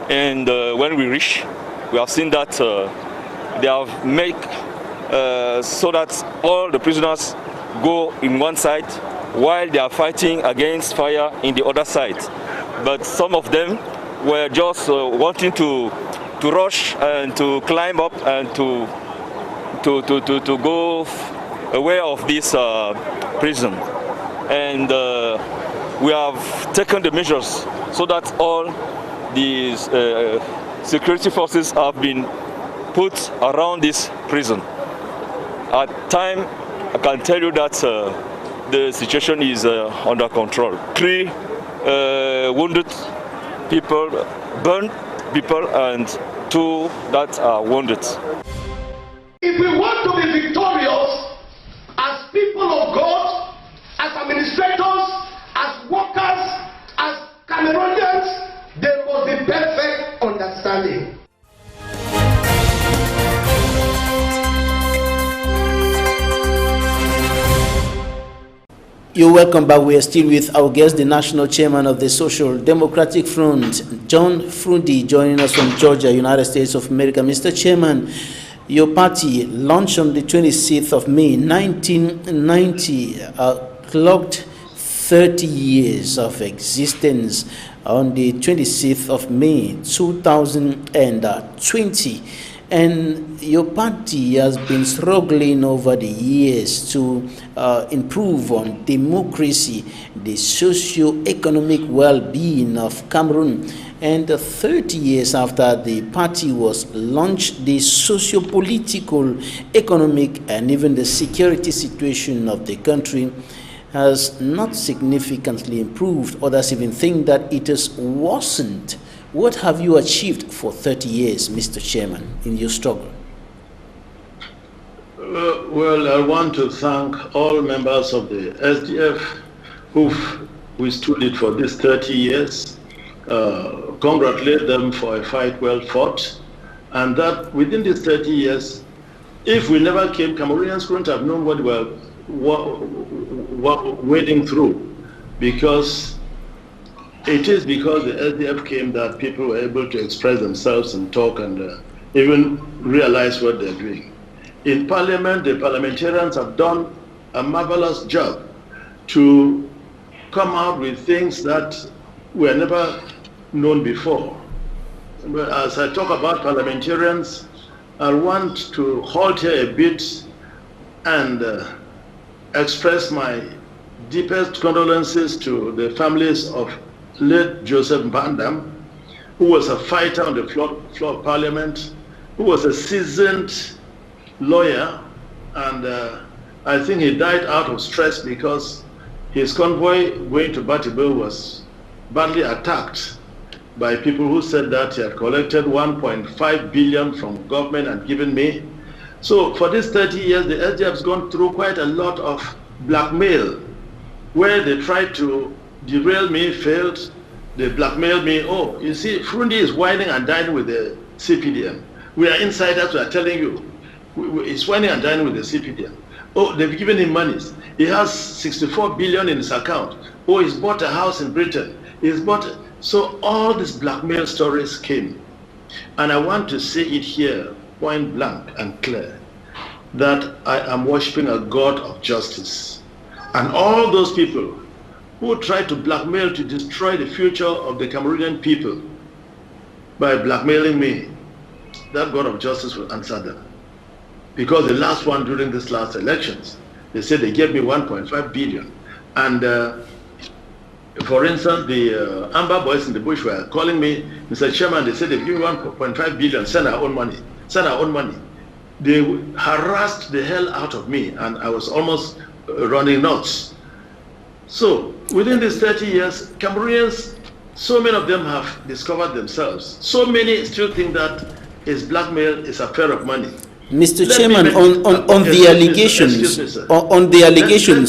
And when we reach, we have seen that they have made so that all the prisoners go in one side while they are fighting against fire in the other side. But some of them were just wanting to rush and to climb up and to go away of this prison. And we have taken the measures so that all these security forces have been put around this prison. At time, I can tell you that the situation is under control. 3 wounded people, burned people, and 2 that are wounded. If we want to be victorious as people of God, as administrators, as workers, as Cameroonians, there must be perfect understanding. You're welcome back. We are still with our guest, the national chairman of the Social Democratic Front, John Frundi, joining us from Georgia, United States of America. Mr. Chairman, your party launched on the 26th of May 1990, clocked 30 years of existence on the 26th of May 2020. And your party has been struggling over the years to improve on democracy, the socio-economic well-being of Cameroon. And 30 years after the party was launched, the socio-political, economic, and even the security situation of the country has not significantly improved. Others even think that it has worsened. What have you achieved for 30 years, Mr. Chairman, in your struggle? Well, I want to thank all members of the SDF who've withstood it for these 30 years. Congratulate them for a fight well fought. And that within these 30 years, if we never came, Cameroonians couldn't have known what we were wading through, because it is because the SDF came that people were able to express themselves and talk and even realize what they're doing. In Parliament, the parliamentarians have done a marvelous job to come out with things that were never known before. As I talk about parliamentarians, I want to halt here a bit and express my deepest condolences to the families of late Joseph Mbandam, who was a fighter on the floor of Parliament, who was a seasoned lawyer, and I think he died out of stress because his convoy going to Batibo was badly attacked by people who said that he had collected 1.5 billion from government and given me. So for these 30 years, the SDF has gone through quite a lot of blackmail, where they tried to derail me, failed. They blackmailed me. Oh, you see, Frundi is whining and dining with the CPDM. We are insiders, we are telling you. He's whining and dining with the CPDM. Oh, they've given him monies. He has 64 billion in his account. Oh, he's bought a house in Britain. He's bought. So all these blackmail stories came. And I want to say it here, point blank and clear, that I am worshiping a God of justice. And all those people who tried to blackmail to destroy the future of the Cameroonian people by blackmailing me, that God of justice will answer them. Because the last one during these last elections, they said they gave me 1.5 billion. And for instance, the Amber boys in the bush were calling me, Mr. Chairman, they said they've given 1.5 billion, send our own money, send our own money. They harassed the hell out of me, and I was almost running nuts. So within these 30 years, Cameroonians, so many of them have discovered themselves. So many still think that his blackmail is a affair of money. Mr. Chairman, on the allegations,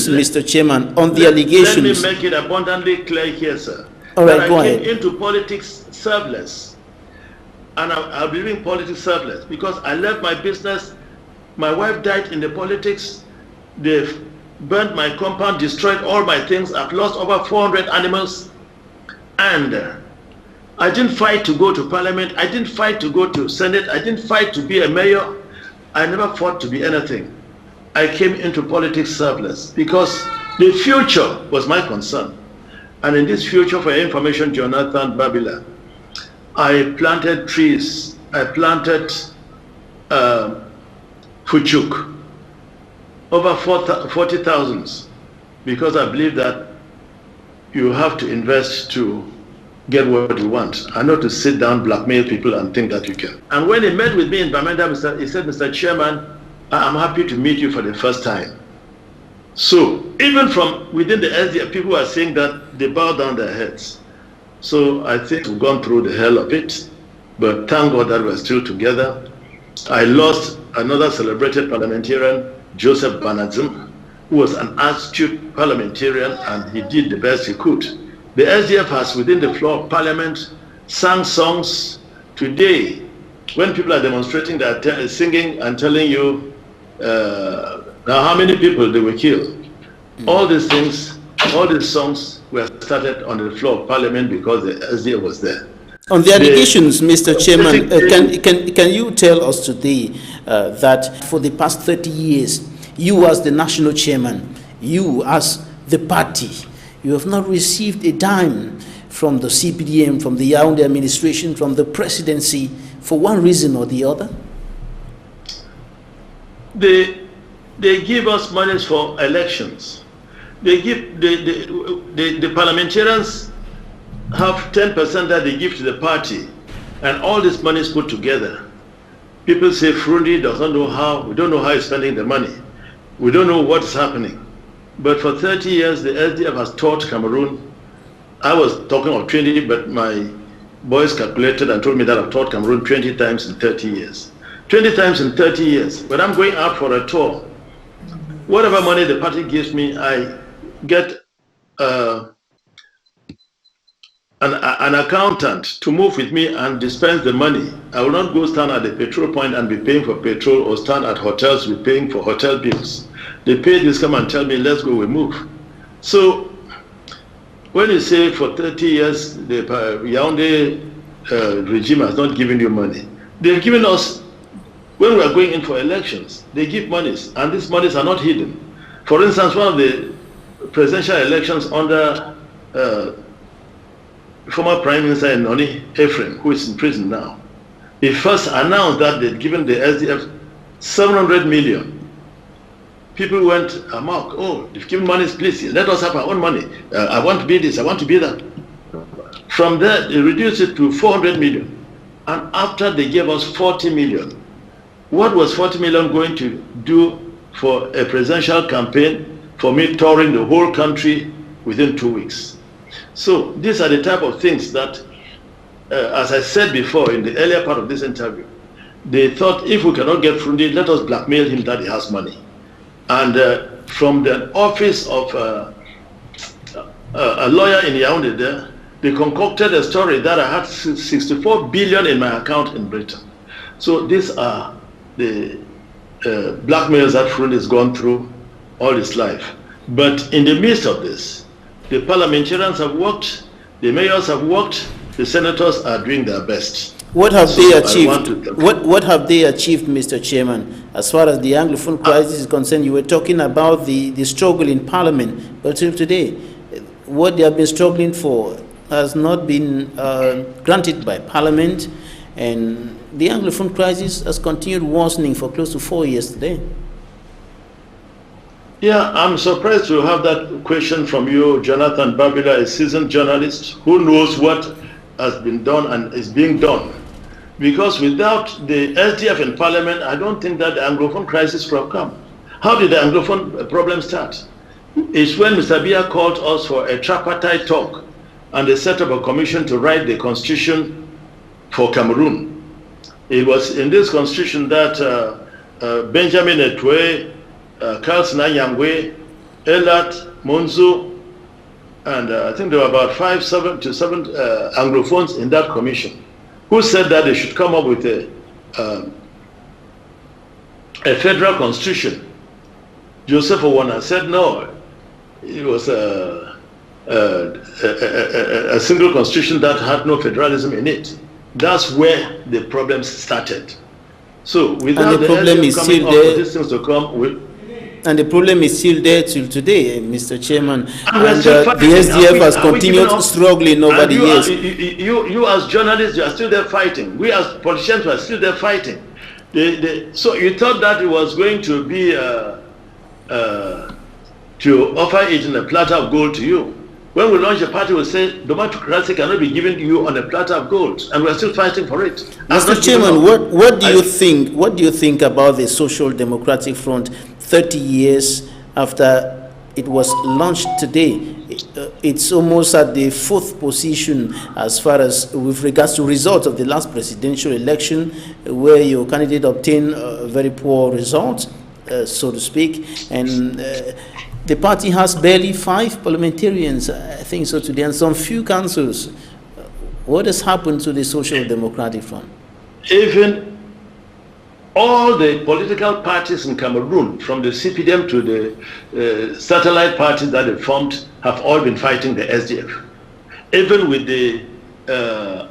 Mr. Chairman, on the allegations. Let me make it abundantly clear here, sir. All right, go ahead. I came into politics selfless, and I'll be doing politics selfless because I left my business. My wife died in the politics. They've burned my compound, destroyed all my things. I've lost over 400 animals, and I didn't fight to go to Parliament. I didn't fight to go to Senate. I didn't fight to be a mayor. I never fought to be anything. I came into politics selfless because the future was my concern. And in this future, for your information, Jonathan Babila, I planted trees. I planted Fuchuk, over 40,000, because I believe that you have to invest to get what you want, and not to sit down, blackmail people and think that you can. And when he met with me in Bamenda, he said, Mr. Chairman, I'm happy to meet you for the first time. So even from within the SDF, people are saying that they bow down their heads. So I think we've gone through the hell of it, but thank God that we're still together. I lost another celebrated parliamentarian, Joseph Banazim, who was an astute parliamentarian, and he did the best he could. The SDF has, within the floor of parliament, sang songs. Today, when people are demonstrating, they're singing and telling you now how many people they were killed. All these things, all these songs were started on the floor of parliament because the SDF was there. On the allegations, Mr. Chairman, can you tell us today that for the past 30 years, you as the national chairman, you as the party, you have not received a dime from the CPDM, from the Yaoundé administration, from the presidency, for one reason or the other? They give us monies for elections. They give the parliamentarians have 10% that they give to the party, and all this money is put together. People say Frundi does not know how, we don't know how he's spending the money. We don't know what's happening. But for 30 years, the SDF has taught Cameroon. I was talking of 20, but my boys calculated and told me that I've taught Cameroon 20 times in 30 years. 20 times in 30 years. When I'm going out for a tour, whatever money the party gives me, I get an accountant to move with me and dispense the money. I will not go stand at the petrol point and be paying for petrol, or stand at hotels be paying for hotel bills. They pay this, come and tell me, let's go, we move. So when you say for 30 years, the Yaoundé regime has not given you money, they've given us, when we are going in for elections, they give monies, and these monies are not hidden. For instance, one of the presidential elections under former Prime Minister Noni Ephraim, who is in prison now, he first announced that they'd given the SDF 700 million. People went amok. Oh, they've given money, please, let us have our own money. I want to be this, I want to be that. From there, they reduced it to 400 million. And after they gave us 40 million, what was 40 million going to do for a presidential campaign for me touring the whole country within 2 weeks? So these are the type of things that, as I said before in the earlier part of this interview, they thought if we cannot get Frundi, let us blackmail him that he has money. And from the office of a lawyer in Yaoundé there, they concocted a story that I had 64 billion in my account in Britain. So these are the blackmails that Frundi has gone through all his life. But in the midst of this, the parliamentarians have worked, the mayors have worked, the senators are doing their best. What have they achieved? What have they achieved, Mr. Chairman? As far as the Anglophone crisis is concerned, you were talking about the struggle in Parliament, but till today, what they have been struggling for has not been granted by Parliament, and the Anglophone crisis has continued worsening for close to 4 years today. Yeah, I'm surprised to have that question from you, Jonathan Babila, a seasoned journalist who knows what has been done and is being done. Because without the SDF in Parliament, I don't think that the Anglophone crisis will come. How did the Anglophone problem start? It's when Mr. Biya called us for a tripartite talk, and they set up a commission to write the constitution for Cameroon. It was in this constitution that Benjamin Etwe, Carl Nanyangwe, Elat, Monzo, and I think there were about 7 Anglophones in that commission, who said that they should come up with a federal constitution. Joseph Owana said no, it was a single constitution that had no federalism in it. That's where the problems started. So without the problem is still there, these things to come. And the problem is still there till today, Mr. Chairman. And the SDF has continued struggling over the years. You as journalists, you are still there fighting. We as politicians are still there fighting. So you thought that it was going to be to offer it in a platter of gold to you. When we launch a party, we say democracy cannot be given to you on a platter of gold, and we're still fighting for it. Mr. Chairman, what do you think? What do you think about the Social Democratic Front 30 years after it was launched today? It's almost at the 4th position as far as with regards to results of the last presidential election, where your candidate obtained a very poor result, so to speak, and the party has barely 5 parliamentarians, I think so today, and some few councils. What has happened to the Social Democratic Front? Even all the political parties in Cameroon, from the CPDM to the satellite parties that they formed, have all been fighting the SDF. Even with the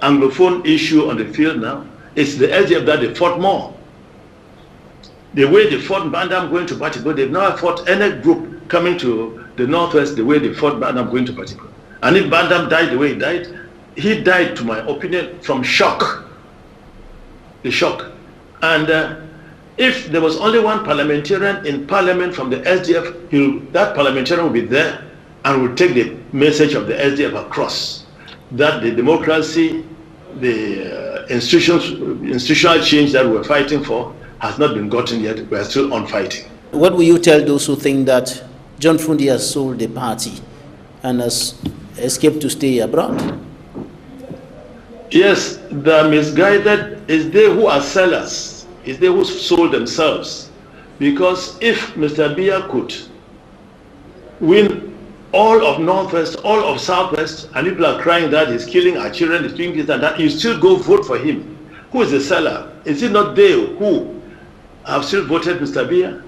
Anglophone issue on the field now, it's the SDF that they fought more. The way they fought Bandam going to Batiko, they've never fought any group coming to the northwest the way they fought Bandam going to Batiko. And if Bandam died the way he died, to my opinion, from shock. The shock. And if there was only one parliamentarian in parliament from the SDF, that parliamentarian will be there and will take the message of the SDF across. That the democracy, the institutional change that we're fighting for has not been gotten yet. We're still on fighting. What will you tell those who think that John Fundi has sold the party and has escaped to stay abroad? Yes, the misguided is they who are sellers, is they who sold themselves. Because if Mr. Biya could win all of Northwest, all of Southwest, and people are crying that he's killing our children, he's doing this and that, you still go vote for him. Who is the seller? Is it not they who have still voted Mr. Biya?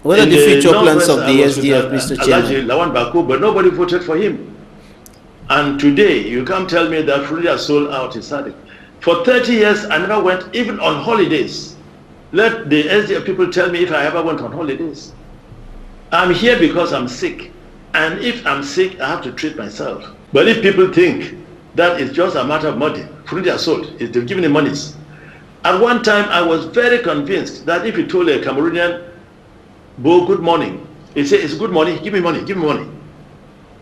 What are the future plans of the SDF, Mr. Chairman? Lawan Baku, but nobody voted for him. And today, you can't tell me that Fundi has sold out his SADC. For 30 years, I never went even on holidays. Let the SDF people tell me if I ever went on holidays. I'm here because I'm sick. And if I'm sick, I have to treat myself. But if people think that it's just a matter of money, Fundi has sold, they've given him monies. At one time, I was very convinced that if you told a Cameroonian, Bo, good morning, he said, it's good morning, give me money, give me money.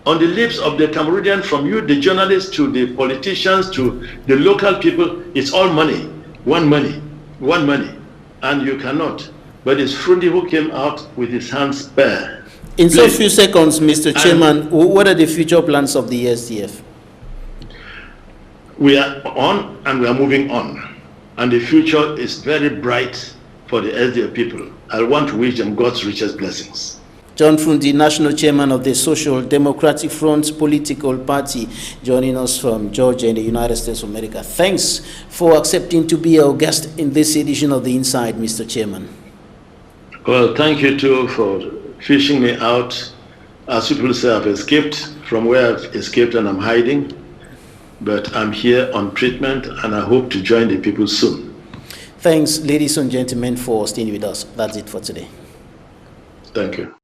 On the lips of the Cameroonian, from you, the journalists, to the politicians, to the local people, it's all money, one money, one money. And you cannot. But it's Fundi who came out with his hands bare. In so few seconds, Mr. Chairman, what are the future plans of the SDF? We are on and we are moving on. And the future is very bright for the SDF people. I want to wish them God's richest blessings. John Fundi, National Chairman of the Social Democratic Front political party, joining us from Georgia in the United States of America. Thanks for accepting to be our guest in this edition of The Inside, Mr. Chairman. Well, thank you too for fishing me out. As people say, I've escaped from where I've escaped and I'm hiding. But I'm here on treatment and I hope to join the people soon. Thanks, ladies and gentlemen, for staying with us. That's it for today. Thank you.